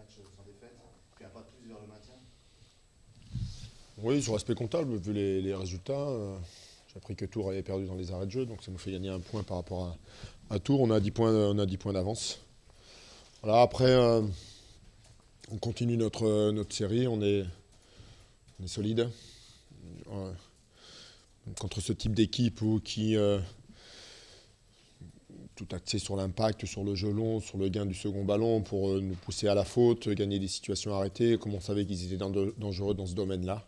matchs sans défaite, puis un pas de plus vers le maintien. Oui, sur l'aspect comptable, vu les résultats, j'ai appris que Tours avait perdu dans les arrêts de jeu, donc ça nous fait gagner un point par rapport à Tours. On a 10 points, on a 10 points d'avance. Voilà, après, on continue notre série, on est solide. Contre ce type d'équipe qui tout axé sur l'impact, sur le jeu long, sur le gain du second ballon pour nous pousser à la faute, gagner des situations arrêtées, comme on savait qu'ils étaient dangereux dans ce domaine-là.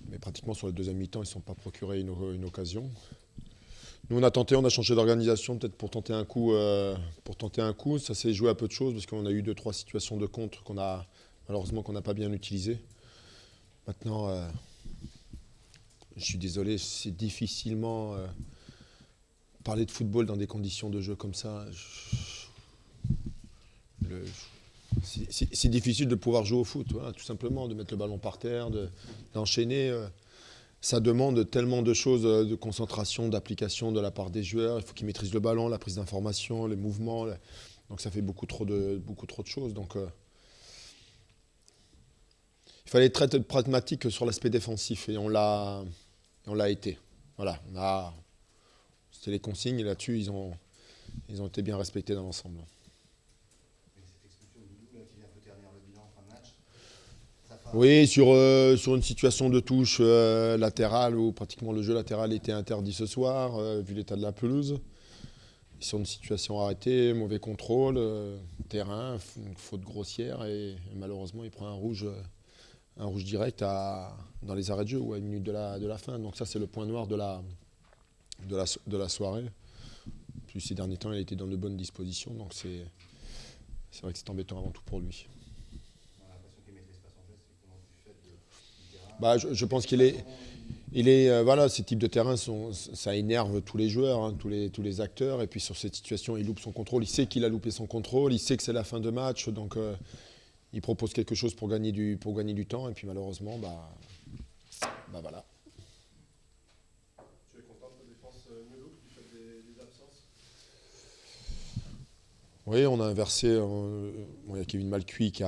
Mais pratiquement sur le deuxième mi-temps, ils ne se sont pas procuré une occasion. Nous, on a tenté, on a changé d'organisation peut-être pour tenter un coup. Ça s'est joué à peu de choses parce qu'on a eu 2-3 situations de contre malheureusement qu'on n'a pas bien utilisées. Maintenant, je suis désolé, c'est difficilement parler de football dans des conditions de jeu comme ça. C'est difficile de pouvoir jouer au foot, voilà, tout simplement, de mettre le ballon par terre, d'enchaîner. Ça demande tellement de choses, de concentration, d'application de la part des joueurs. Il faut qu'ils maîtrisent le ballon, la prise d'information, les mouvements. Donc ça fait beaucoup trop de choses. Donc il fallait être très pragmatique sur l'aspect défensif et on l'a été. Voilà, c'était les consignes et là-dessus ils ont été bien respectés dans l'ensemble. Avec cette expulsion de Doudou là, qui vient un peu ternir le bilan en fin de match. Oui, sur une situation de touche latérale où pratiquement le jeu latéral était interdit ce soir, vu l'état de la pelouse. Et sur une situation arrêtée, mauvais contrôle, terrain, une faute grossière et malheureusement il prend un rouge direct dans les arrêts de jeu ou à une minute de la fin. Donc ça c'est le point noir de la soirée. Puis ces derniers temps il a été dans de bonnes dispositions, donc c'est vrai que c'est embêtant avant tout pour lui. Je pense qu'il est. Voilà, ces types de terrains, ça énerve tous les joueurs, hein, tous les acteurs. Et puis sur cette situation, il loupe son contrôle. Il sait qu'il a loupé son contrôle. Il sait que c'est la fin de match. Donc il propose quelque chose pour gagner du temps. Et puis malheureusement, voilà. Tu es content de ta défense Mulhouse du fait des absences? Oui, on a inversé. Il y a Kevin Malcuit qui est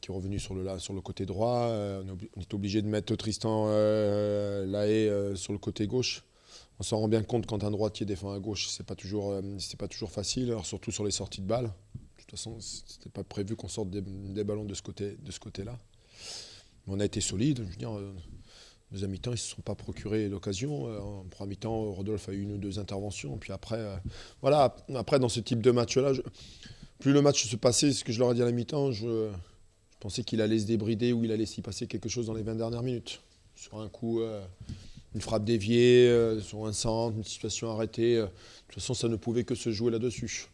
revenu sur le côté droit. On est obligé de mettre Tristan Lahaye sur le côté gauche. On s'en rend bien compte quand un droitier défend à gauche, c'est pas toujours facile, alors surtout sur les sorties de balles. De toute façon, c'était pas prévu qu'on sorte des ballons de ce côté-là. Mais on a été solide. Je veux dire, deuxième mi-temps, ils ne se sont pas procuré d'occasion. En premier mi-temps, Rodolphe a eu 1 ou 2 interventions. Puis après, après dans ce type de match-là, plus le match se passait, ce que je leur ai dit à la mi-temps, je pensais qu'il allait se débrider ou il allait s'y passer quelque chose dans les 20 dernières minutes. Sur un coup, une frappe déviée, sur un centre, une situation arrêtée. De toute façon, ça ne pouvait que se jouer là-dessus.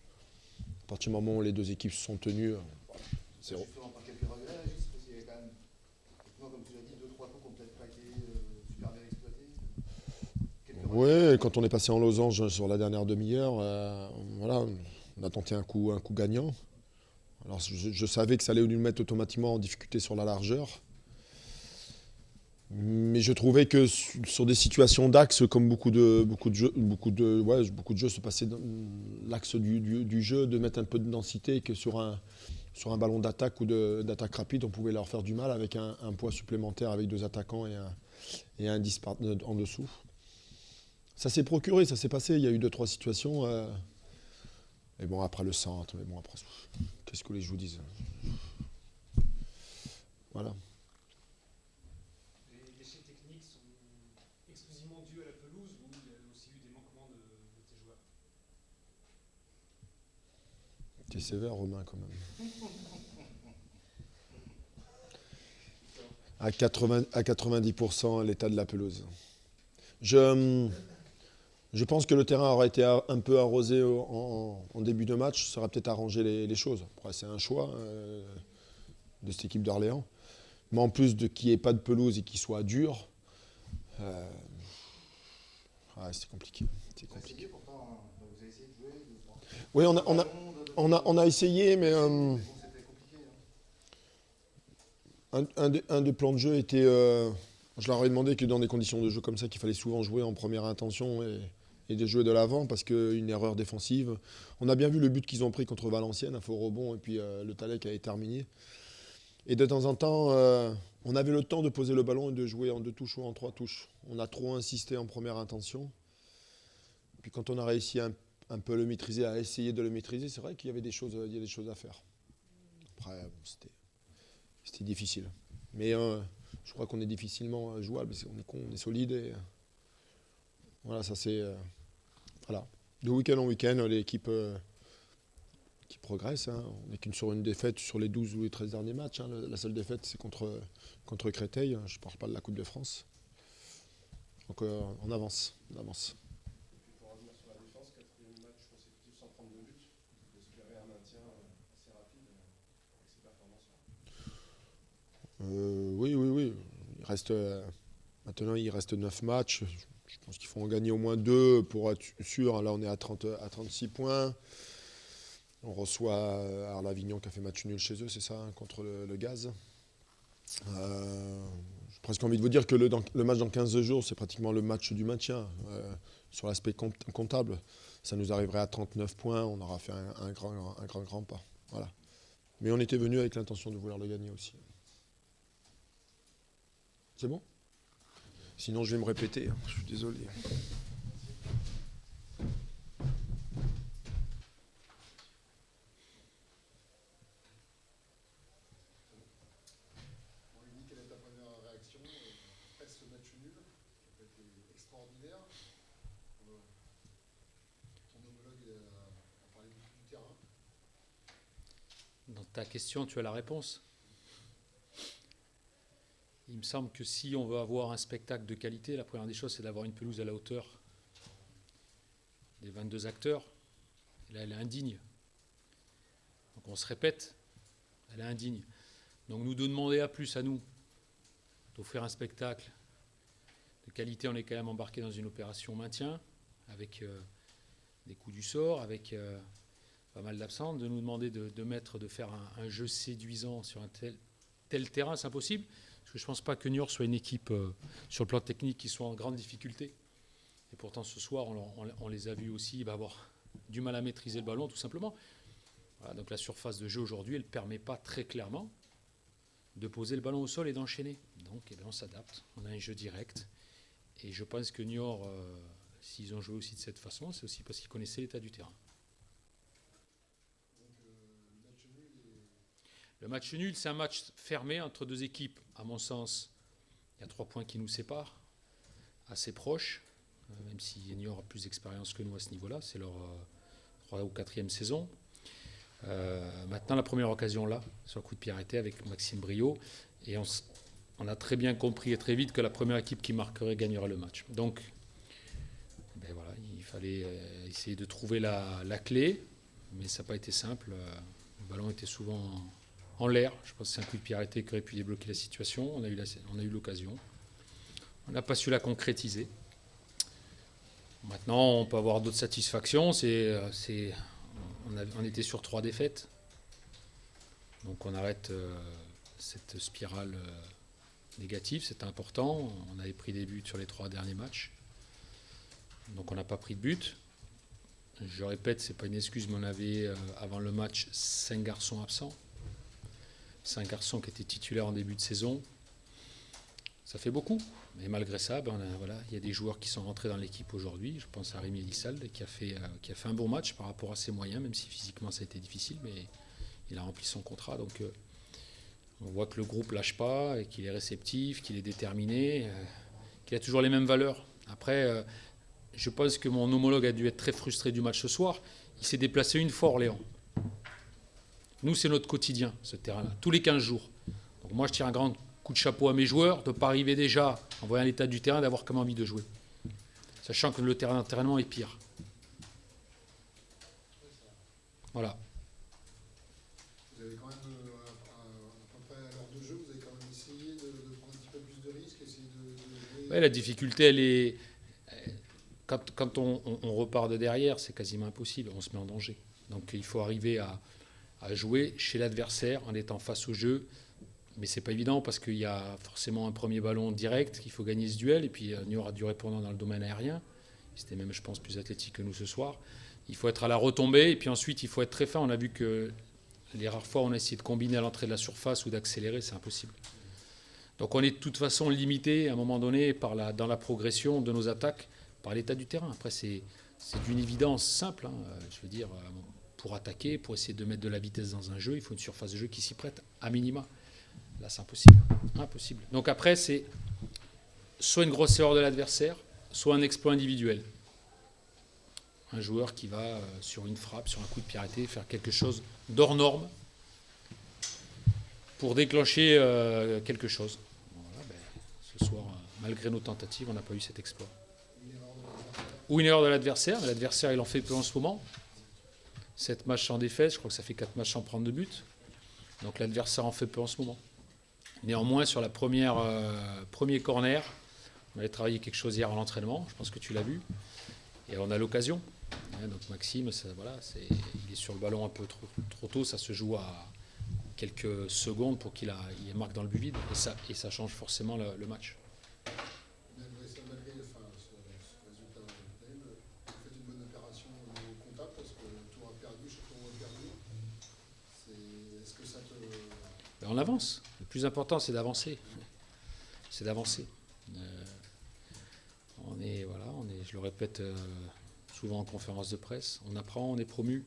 À partir du moment où les deux équipes se sont tenues, zéro. Justement, par quelques regrets, juste parce qu'il y avait quand même, comme tu l'as dit, 2-3 coups qui n'ont peut-être pas été super bien exploités. Oui, quand on est passé en losange sur la dernière demi-heure, voilà, on a tenté un coup gagnant. Alors je savais que ça allait nous mettre automatiquement en difficulté sur la largeur. Mais je trouvais que sur des situations d'axe, comme beaucoup de jeux se passaient dans l'axe du jeu, de mettre un peu de densité, que sur un ballon d'attaque ou d'attaque rapide, on pouvait leur faire du mal avec un poids supplémentaire avec 2 attaquants et un 10 en dessous. Ça s'est procuré, ça s'est passé. Il y a eu 2-3 situations. Et bon, après le centre, mais bon, après, qu'est-ce que les joueurs disent? Voilà. Les déchets techniques sont exclusivement dus à la pelouse ou il y a aussi eu des manquements de tes joueurs? T'es sévère, Romain, quand même. À 90%, l'état de la pelouse. Je pense que le terrain aurait été un peu arrosé en début de match, ça aurait peut-être arrangé les choses. Après, c'est un choix de cette équipe d'Orléans. Mais en plus de qu'il n'y ait pas de pelouse et qu'il soit dur, c'est compliqué. C'est compliqué. Pourtant, vous avez essayé de jouer. Oui, on a essayé, mais C'était compliqué. un des plans de jeu était. Je leur ai demandé que dans des conditions de jeu comme ça, qu'il fallait souvent jouer en première intention et de jouer de l'avant parce qu'une erreur défensive. On a bien vu le but qu'ils ont pris contre Valenciennes, un faux rebond et puis le Talek a été terminé. Et de temps en temps, on avait le temps de poser le ballon et de jouer en 2 touches ou en 3 touches. On a trop insisté en première intention. Puis quand on a réussi un peu le maîtriser, à essayer de le maîtriser, c'est vrai qu'il y avait des choses à faire. Après, bon, c'était difficile. Mais je crois qu'on est difficilement jouable. On est con, on est solide. Et, voilà, ça c'est... voilà. De week-end en week-end, l'équipe qui progresse. Hein. On n'est qu'une sur une défaite sur les 12 ou les 13 derniers matchs. Hein. La seule défaite, c'est contre Créteil. Je ne parle pas de la Coupe de France. Donc on avance. Et puis pour revenir sur la défense, 4e match consécutif sans prendre de but, vous espérez un maintien assez rapide avec ces performances-là. Oui. Maintenant, il reste 9 matchs. Je pense qu'il faut en gagner au moins 2 pour être sûr. Là, on est à 36 points. On reçoit Arles-Avignon qui a fait match nul chez eux, c'est ça, hein, contre le Gaz. J'ai presque envie de vous dire que le match dans 15 jours, c'est pratiquement le match du maintien. Sur l'aspect comptable, ça nous arriverait à 39 points, on aura fait un grand pas. Voilà. Mais on était venu avec l'intention de vouloir le gagner aussi. C'est bon ? Sinon, je vais me répéter, hein, je suis désolé. Quelle est ta première réaction après ce match nul qui a été extraordinaire? Ton homologue a parlé beaucoup du terrain. Dans ta question, tu as la réponse. Il me semble que si on veut avoir un spectacle de qualité, la première des choses, c'est d'avoir une pelouse à la hauteur des 22 acteurs. Et là, elle est indigne. Donc on se répète, elle est indigne. Donc nous demander à plus à nous d'offrir un spectacle de qualité, on est quand même embarqué dans une opération maintien avec des coups du sort, avec pas mal d'absents. De nous demander de faire un jeu séduisant sur un tel terrain, c'est impossible. Parce que je ne pense pas que Niort soit une équipe sur le plan technique qui soit en grande difficulté. Et pourtant ce soir, on les a vus aussi avoir du mal à maîtriser le ballon tout simplement. Voilà, donc la surface de jeu aujourd'hui, elle ne permet pas très clairement de poser le ballon au sol et d'enchaîner. Donc on s'adapte, on a un jeu direct. Et je pense que Niort, s'ils ont joué aussi de cette façon, c'est aussi parce qu'ils connaissaient l'état du terrain. Le match nul, c'est un match fermé entre 2 équipes. À mon sens, il y a 3 points qui nous séparent, assez proches, même si Niort a plus d'expérience que nous à ce niveau-là. C'est leur 3e ou 4e saison. Maintenant, la première occasion là, sur le coup de pied arrêté avec Maxime Briot. Et on a très bien compris et très vite que la première équipe qui marquerait gagnera le match. Donc, voilà, il fallait essayer de trouver la clé, mais ça n'a pas été simple. Le ballon était souvent en l'air. Je pense que c'est un coup de pied arrêté qui aurait pu débloquer la situation. On a eu l'occasion. On n'a pas su la concrétiser. Maintenant, on peut avoir d'autres satisfactions. On était sur 3 défaites. Donc on arrête cette spirale négative. C'est important. On avait pris des buts sur les 3 derniers matchs. Donc on n'a pas pris de but. Je répète, ce n'est pas une excuse, mais on avait, avant le match, 5 garçons absents. 5 garçons qui étaient titulaires en début de saison. Ça fait beaucoup. Mais malgré ça, il y a des joueurs qui sont rentrés dans l'équipe aujourd'hui. Je pense à Rémi Elissalde qui a fait un bon match par rapport à ses moyens, même si physiquement ça a été difficile, mais il a rempli son contrat. Donc on voit que le groupe ne lâche pas, et qu'il est réceptif, qu'il est déterminé, qu'il a toujours les mêmes valeurs. Après, je pense que mon homologue a dû être très frustré du match ce soir. Il s'est déplacé une fois à Orléans. Nous, c'est notre quotidien, ce terrain-là, tous les 15 jours. Donc moi, je tire un grand coup de chapeau à mes joueurs de ne pas arriver déjà, en voyant l'état du terrain, d'avoir comme envie de jouer. Sachant que le terrain d'entraînement est pire. Voilà. Vous avez quand même, à peu près à l'heure de jeu, vous avez quand même essayé de prendre un petit peu plus de risques, essayer de jouer... Ouais, la difficulté, elle est... Quand on repart de derrière, c'est quasiment impossible, on se met en danger. Donc il faut arriver à jouer chez l'adversaire en étant face au jeu. Mais c'est pas évident parce qu'il y a forcément un premier ballon direct, qu'il faut gagner ce duel. Et puis Niort a du répondant dans le domaine aérien. C'était même, je pense, plus athlétique que nous ce soir. Il faut être à la retombée et puis ensuite il faut être très fin. On a vu que les rares fois où on a essayé de combiner à l'entrée de la surface ou d'accélérer, c'est impossible. Donc on est de toute façon limité à un moment donné dans la progression de nos attaques par l'état du terrain. Après c'est d'une évidence simple. Je veux dire, pour attaquer, pour essayer de mettre de la vitesse dans un jeu, il faut une surface de jeu qui s'y prête à minima. Là c'est impossible. Impossible. Donc après c'est soit une grosse erreur de l'adversaire, soit un exploit individuel. Un joueur qui va, sur une frappe, sur un coup de pied arrêté, faire quelque chose d'hors norme pour déclencher quelque chose. Voilà, ce soir, malgré nos tentatives, on n'a pas eu cet exploit. Ou une erreur de l'adversaire, mais l'adversaire il en fait peu en ce moment. 7 matchs sans défaite, je crois que ça fait 4 matchs sans prendre de but. Donc l'adversaire en fait peu en ce moment. Néanmoins, sur la premier corner, on avait travaillé quelque chose hier à l'entraînement, je pense que tu l'as vu, et on a l'occasion. Donc Maxime, il est sur le ballon un peu trop tôt, ça se joue à quelques secondes pour qu'il marque dans le but vide, et ça change forcément le match. Malgré ce résultat, vous faites une bonne opération au comptable parce que tour a perdu, chaque tour a perdu. Est-ce que ça te... On avance. Le plus important, c'est d'avancer. Je le répète souvent en conférence de presse, on apprend, on est promu.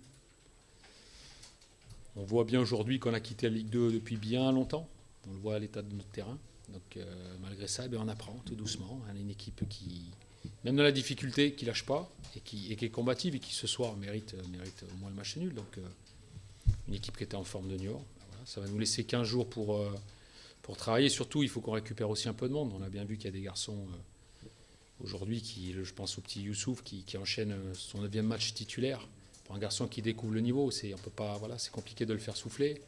On voit bien aujourd'hui qu'on a quitté la Ligue 2 depuis bien longtemps. On le voit à l'état de notre terrain. Donc malgré ça, on apprend tout doucement. On a une équipe qui, même dans la difficulté, qui ne lâche pas et qui est combative et qui ce soir mérite au moins le match nul. Donc une équipe qui était en forme de Niort. Voilà, ça va nous laisser 15 jours pour travailler. Surtout, il faut qu'on récupère aussi un peu de monde. On a bien vu qu'il y a des garçons aujourd'hui, je pense au petit Youssouf qui enchaîne son 9e match titulaire. Pour un garçon qui découvre le niveau, c'est compliqué de le faire souffler.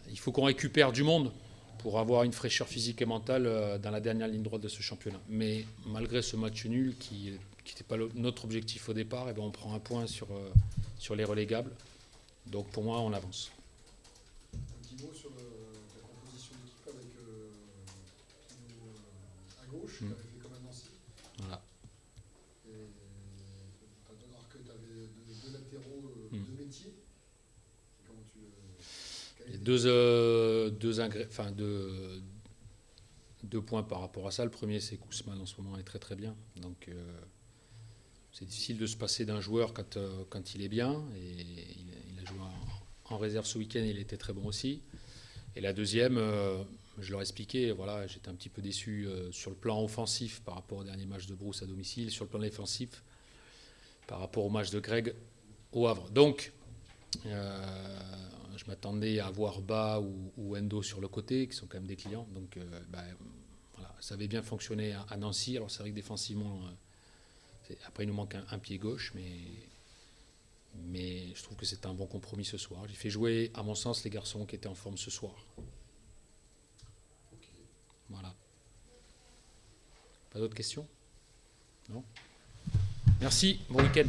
Il faut qu'on récupère du monde pour avoir une fraîcheur physique et mentale dans la dernière ligne droite de ce championnat. Mais malgré ce match nul qui n'était pas notre objectif au départ, on prend un point sur les relégables. Donc pour moi, on avance. Un petit mot sur la composition d'équipe avec Pinot à gauche, qui avait fait comme à Nancy. Voilà. Alors que tu avais deux latéraux, deux métiers. Comment Deux points par rapport à ça. Le premier, c'est qu'Ousmane en ce moment est très très bien. Donc c'est difficile de se passer d'un joueur quand il est bien. Et il a joué en réserve ce week-end, il était très bon aussi. Et la deuxième, je leur ai expliqué, j'étais un petit peu déçu sur le plan offensif par rapport au dernier match de Brousse à domicile, sur le plan défensif par rapport au match de Greg au Havre. Donc, je m'attendais à voir Ba ou Endo sur le côté, qui sont quand même des clients. Donc, ça avait bien fonctionné à Nancy. Alors, c'est vrai que défensivement, après, il nous manque un pied gauche, mais je trouve que c'est un bon compromis ce soir. J'ai fait jouer, à mon sens, les garçons qui étaient en forme ce soir. Okay. Voilà. Pas d'autres questions ? Non ? Merci, bon week-end.